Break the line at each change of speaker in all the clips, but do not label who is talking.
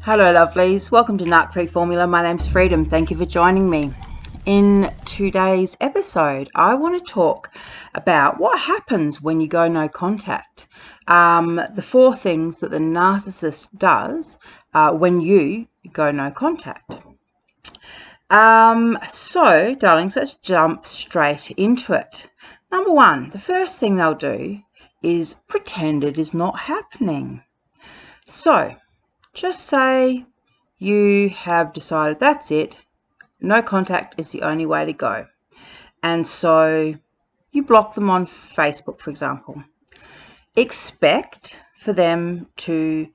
Hello lovelies, welcome to Narc Formula. My name's Freedom. Thank you for joining me. In today's episode, I want to talk about what happens when you go no contact. The 4 things that the narcissist does when you go no contact. So, darlings, let's jump straight into it. Number 1, the first thing they'll do is pretend it is not happening. So, just say you have decided that's it, no contact is the only way to go. And so you block them on Facebook, for example. Expect for them to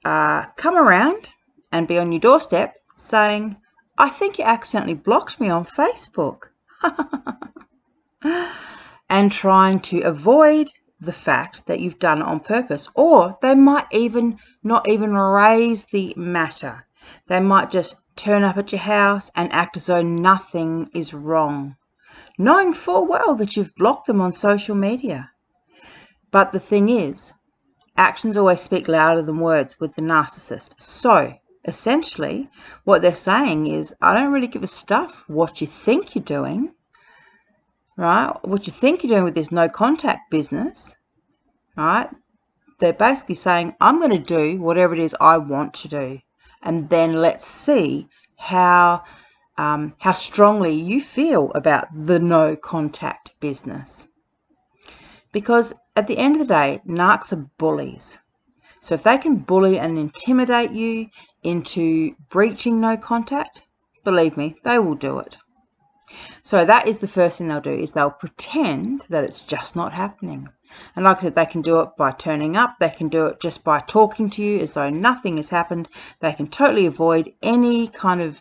come around and be on your doorstep saying, I think you accidentally blocked me on Facebook. And trying to avoid the fact that you've done it on purpose, or they might not even raise the matter. They might just turn up at your house and act as though nothing is wrong, knowing full well that you've blocked them on social media. But the thing is, actions always speak louder than words with the narcissist. So essentially what they're saying is, I don't really give a stuff what you think you're doing. Right, what you think you're doing with this no contact business, right? They're basically saying, I'm going to do whatever it is I want to do, and then let's see how strongly you feel about the no contact business. Because at the end of the day, narcs are bullies. So if they can bully and intimidate you into breaching no contact, believe me, they will do it. So that is the first thing they'll do, is they'll pretend that it's just not happening. And like I said, they can do it by turning up. They can do it just by talking to you as though nothing has happened. They can totally avoid any kind of,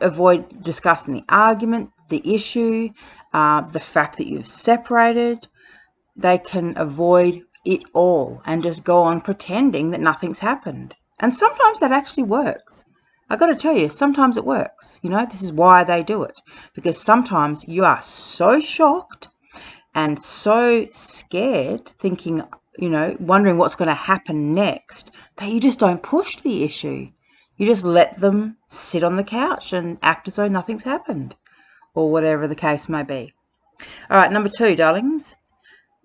avoid discussing the argument, the issue, the fact that you've separated. They can avoid it all and just go on pretending that nothing's happened. And sometimes that actually works. I got to tell you, sometimes it works. This is why they do it. Because sometimes you are so shocked and so scared, thinking, wondering what's going to happen next, that you just don't push the issue. You just let them sit on the couch and act as though nothing's happened, or whatever the case may be. All right, number 2, darlings.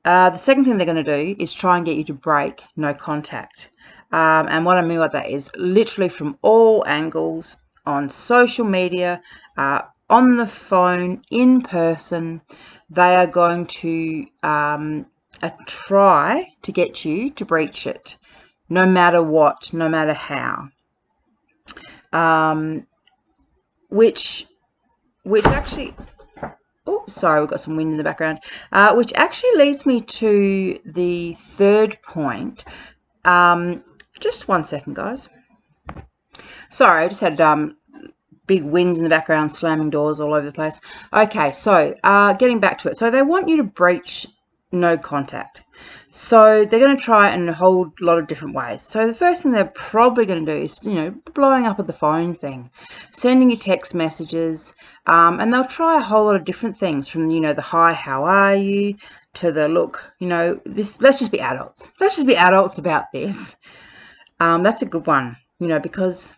The second thing they're going to do is try and get you to break no contact. And what I mean by that is literally from all angles, on social media, on the phone, in person. They are going to try to get you to breach it, no matter what, no matter how. Which actually, oh, sorry, we've got some wind in the background. Which actually leads me to the third point. Just one second, guys. Sorry, I just had big winds in the background, slamming doors all over the place. Okay, so getting back to it. So they want you to breach no contact. So they're going to try it in a whole lot of different ways. So the first thing they're probably going to do is, blowing up at the phone thing, sending you text messages, and they'll try a whole lot of different things from, the hi, how are you, to the look, this. Let's just be adults. Let's just be adults about this. That's a good one, because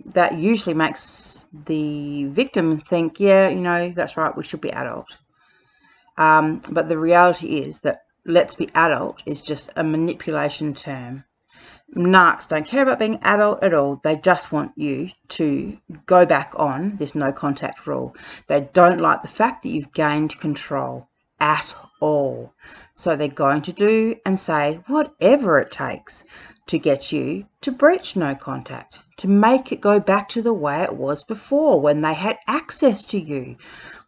that usually makes the victim think, yeah, that's right, we should be adult. But the reality is that let's be adult is just a manipulation term. Narcs don't care about being adult at all. They just want you to go back on this no contact rule. They don't like the fact that you've gained control at all. So they're going to do and say whatever it takes to get you to breach no contact, to make it go back to the way it was before, when they had access to you,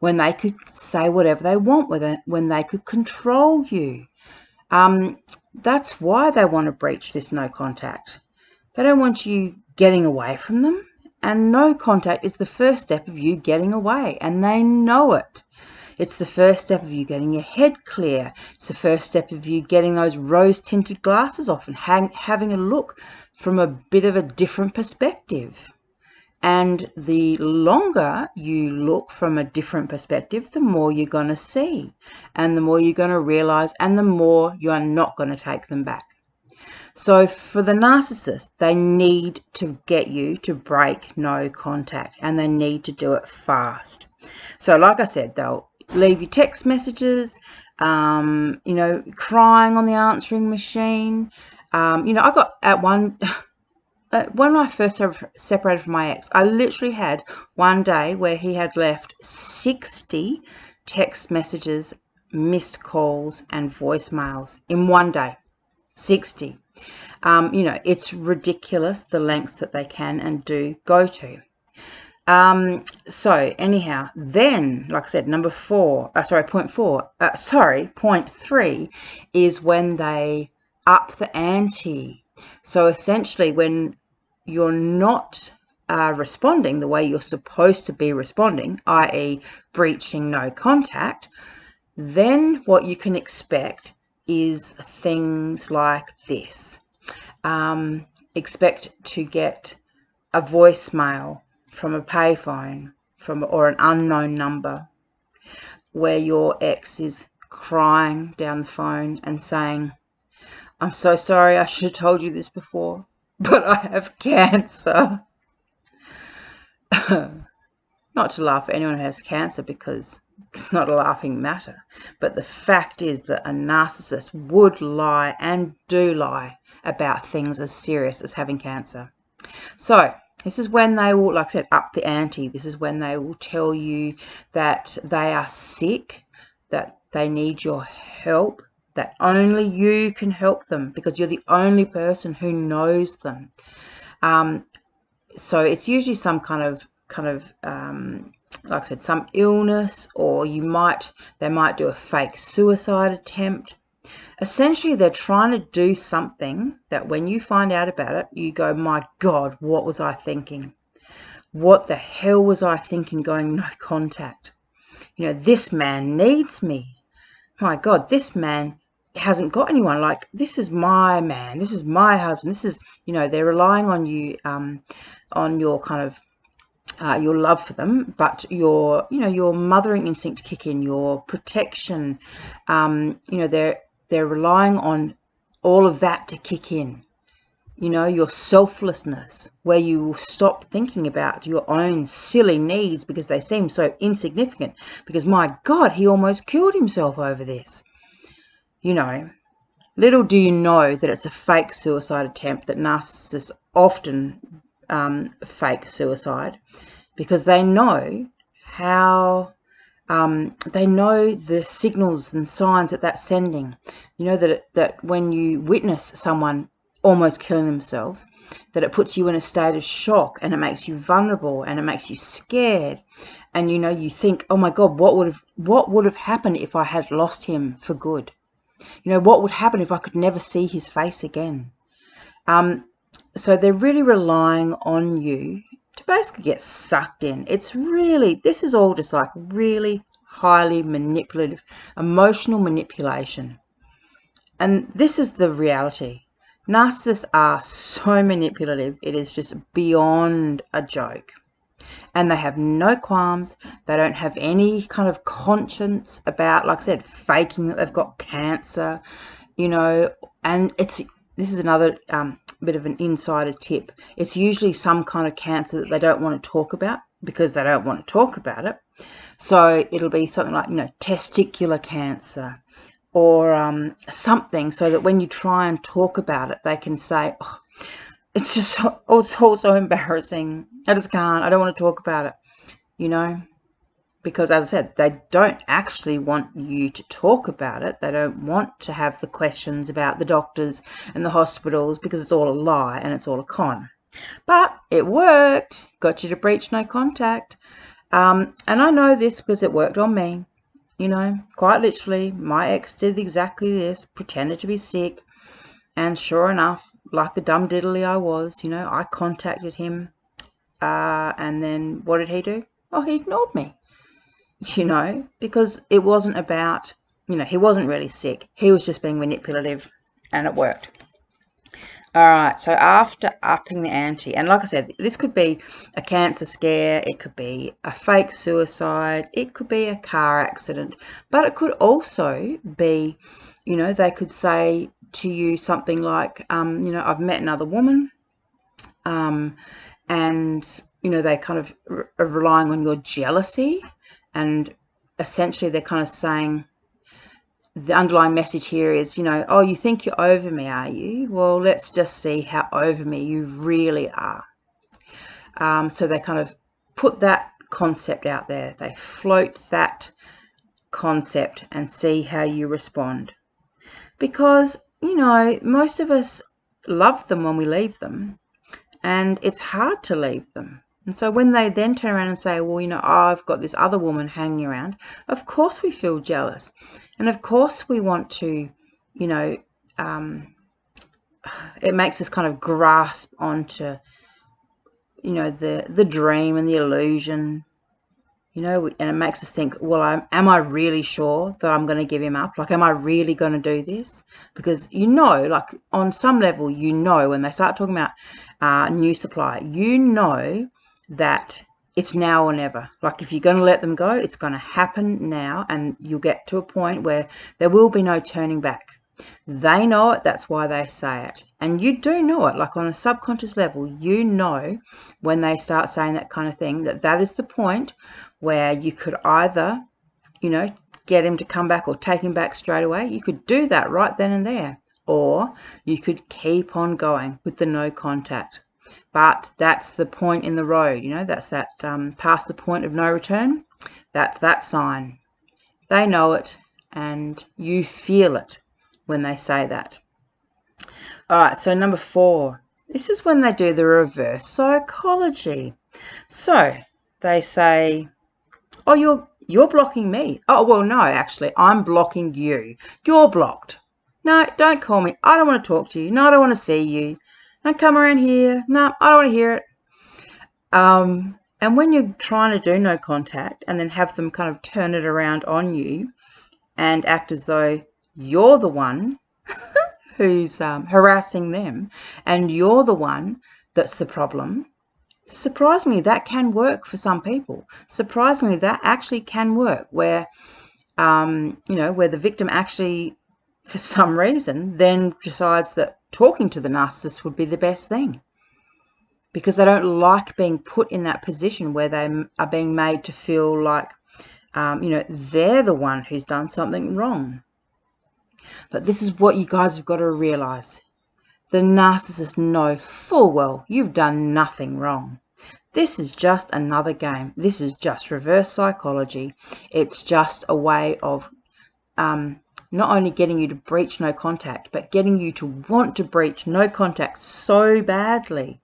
when they could say whatever they want with it, when they could control you. That's why they want to breach this no contact. They don't want you getting away from them, and no contact is the first step of you getting away, and they know it. It's the first step of you getting your head clear. It's the first step of you getting those rose-tinted glasses off and having a look from a bit of a different perspective. And the longer you look from a different perspective, the more you're going to see, and the more you're going to realize, and the more you are not going to take them back. So for the narcissist, they need to get you to break no contact, and they need to do it fast. So like I said, they'll leave you text messages, you know, crying on the answering machine. You know, I got at one... when I first separated from my ex, I literally had one day where he had left 60 text messages, missed calls, and voicemails in one day. 60. You know, it's ridiculous the lengths that they can and do go to. So anyhow, then, like I said, point 3 is when they up the ante. So essentially, when you're not responding the way you're supposed to be responding, i.e. breaching no contact, then what you can expect is things like this. Expect to get a voicemail from a payphone or an unknown number where your ex is crying down the phone and saying, "I'm so sorry, I should have told you this before, but I have cancer." Not to laugh at anyone who has cancer, because it's not a laughing matter. But the fact is that a narcissist would lie and do lie about things as serious as having cancer. So this is when they will, like I said, up the ante. This is when they will tell you that they are sick, that they need your help, that only you can help them because you're the only person who knows them. So it's usually some kind of like I said, some illness, or they might do a fake suicide attempt. Essentially, they're trying to do something that when you find out about it, you go, "My God, what was I thinking? What the hell was I thinking going no contact? You know, this man needs me. My God, this man hasn't got anyone. Like, this is my man. This is my husband. This is," you know, they're relying on you, on your kind of your love for them, but your mothering instinct to kick in, your protection. You know, they're relying on all of that to kick in. You know, your selflessness, where you will stop thinking about your own silly needs because they seem so insignificant. Because, my God, he almost killed himself over this. You know, little do you know that it's a fake suicide attempt, that narcissists often fake suicide, because they know how they know the signals and signs that that's sending. You know, that when you witness someone almost killing themselves, that it puts you in a state of shock, and it makes you vulnerable, and it makes you scared, and you know, you think, "Oh my God, what would have happened if I had lost him for good? You know, what would happen if I could never see his face again?" So they're really relying on you to basically get sucked in. This is all just like really highly manipulative, emotional manipulation. And this is the reality. Narcissists are so manipulative, it is just beyond a joke. And they have no qualms. They don't have any kind of conscience about, like I said, faking that they've got cancer, you know. And this is another bit of an insider tip. It's usually some kind of cancer that they don't want to talk about because they don't want to talk about it. So it'll be something like, you know, testicular cancer, or something, so that when you try and talk about it, they can say, "Oh, it's just so embarrassing. I just can't. I don't want to talk about it," you know. Because, as I said, they don't actually want you to talk about it. They don't want to have the questions about the doctors and the hospitals, because it's all a lie and it's all a con. But it worked. Got you to breach no contact. And I know this because it worked on me. You know, quite literally, my ex did exactly this, pretended to be sick. And sure enough, like the dumb diddly I was, you know, I contacted him. And then what did he do? Oh, he ignored me. You know, because it wasn't about, you know, he wasn't really sick. He was just being manipulative, and it worked. All right, so after upping the ante, and like I said, this could be a cancer scare, it could be a fake suicide, it could be a car accident, but it could also be, you know, they could say to you something like, you know, I've met another woman, and, you know, they kind of are relying on your jealousy, and essentially they're kind of saying, the underlying message here is, you know, oh, you think you're over me, are you? Well, let's just see how over me you really are. So they kind of put that concept out there. They float that concept and see how you respond. Because, you know, most of us love them when we leave them, and it's hard to leave them. And so when they then turn around and say, well, you know, oh, I've got this other woman hanging around, of course we feel jealous. And of course we want to, you know, it makes us kind of grasp onto, you know, the dream and the illusion, you know, and it makes us think, well, am I really sure that I'm going to give him up? Like, am I really going to do this? Because, you know, like on some level, you know, when they start talking about new supply, you know that it's now or never. Like, if you're going to let them go, it's going to happen now, and you'll get to a point where there will be no turning back. They know it, that's why they say it. And you do know it, like on a subconscious level, you know when they start saying that kind of thing, that is the point where you could either, you know, get him to come back or take him back straight away. You could do that right then and there, or you could keep on going with the no contact. But that's the point in the road, you know, that's that past the point of no return. That's that sign. They know it, and you feel it when they say that. All right, so number 4. This is when they do the reverse psychology. So they say, oh, you're blocking me. Oh, well, no, actually, I'm blocking you. You're blocked. No, don't call me. I don't want to talk to you. No, I don't want to see you. Don't come around here. No, I don't want to hear it. And when you're trying to do no contact and then have them kind of turn it around on you and act as though you're the one who's harassing them and you're the one that's the problem, surprisingly, that can work for some people. Surprisingly, that actually can work where, you know, where the victim actually, for some reason, then decides that talking to the narcissist would be the best thing, because they don't like being put in that position where they are being made to feel like, you know, they're the one who's done something wrong. But this is what you guys have got to realize. The narcissists know full well you've done nothing wrong. This is just another game. This is just reverse psychology. It's just a way of not only getting you to breach no contact, but getting you to want to breach no contact so badly.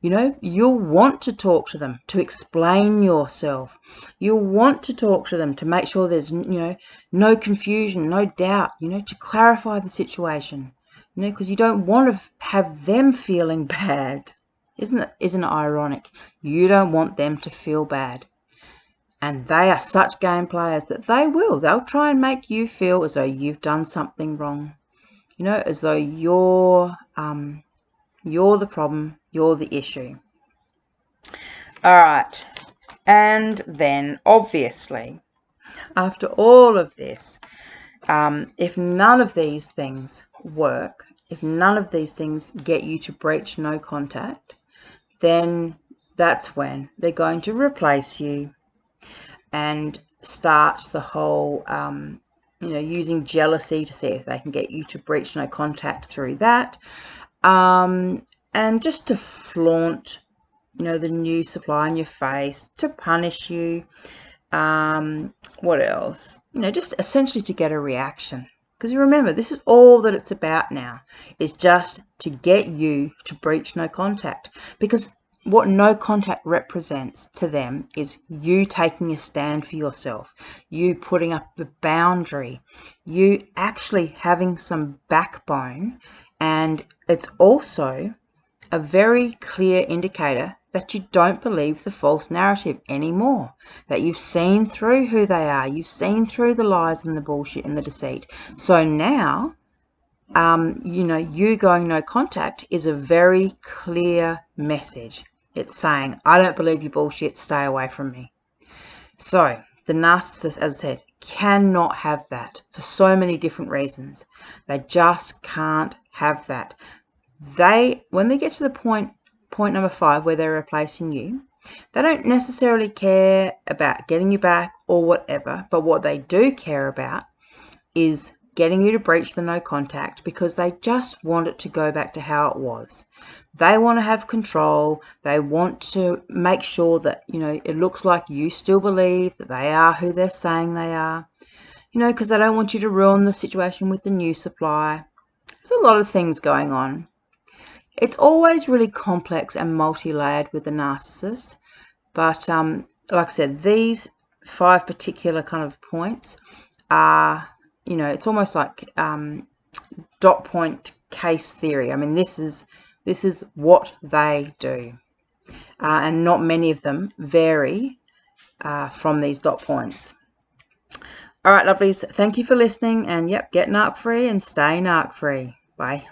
You know, you'll want to talk to them, to explain yourself. You'll want to talk to them to make sure there's, you know, no confusion, no doubt, you know, to clarify the situation. You know, because you don't want to have them feeling bad. Isn't it ironic? You don't want them to feel bad. And they are such game players that they'll try and make you feel as though you've done something wrong. You know, as though you're the problem, you're the issue. All right. And then, obviously, after all of this, if none of these things work, if none of these things get you to breach no contact, then that's when they're going to replace you and start the whole, you know, using jealousy to see if they can get you to breach no contact through that. And just to flaunt, you know, the new supply in your face, to punish you. What else? You know, just essentially to get a reaction. Because you remember, this is all that it's about now, is just to get you to breach no contact. Because what no contact represents to them is you taking a stand for yourself, you putting up the boundary, you actually having some backbone, and it's also a very clear indicator that you don't believe the false narrative anymore, that you've seen through who they are, you've seen through the lies and the bullshit and the deceit. So now, you know, you going no contact is a very clear message. It's saying, I don't believe your bullshit, stay away from me. So the narcissist, as I said, cannot have that for so many different reasons. They just can't have that. When they get to the point number 5 where they're replacing you, they don't necessarily care about getting you back or whatever, but what they do care about is getting you to breach the no contact, because they just want it to go back to how it was. They want to have control. They want to make sure that, it looks like you still believe that they are who they're saying they are, because they don't want you to ruin the situation with the new supply. There's a lot of things going on. It's always really complex and multi-layered with the narcissist, but like I said, these 5 particular kind of points are, it's almost like dot point case theory. I mean, this is what they do, and not many of them vary from these dot points. All right, lovelies, thank you for listening, and yep, get narc free and stay narc free. Bye.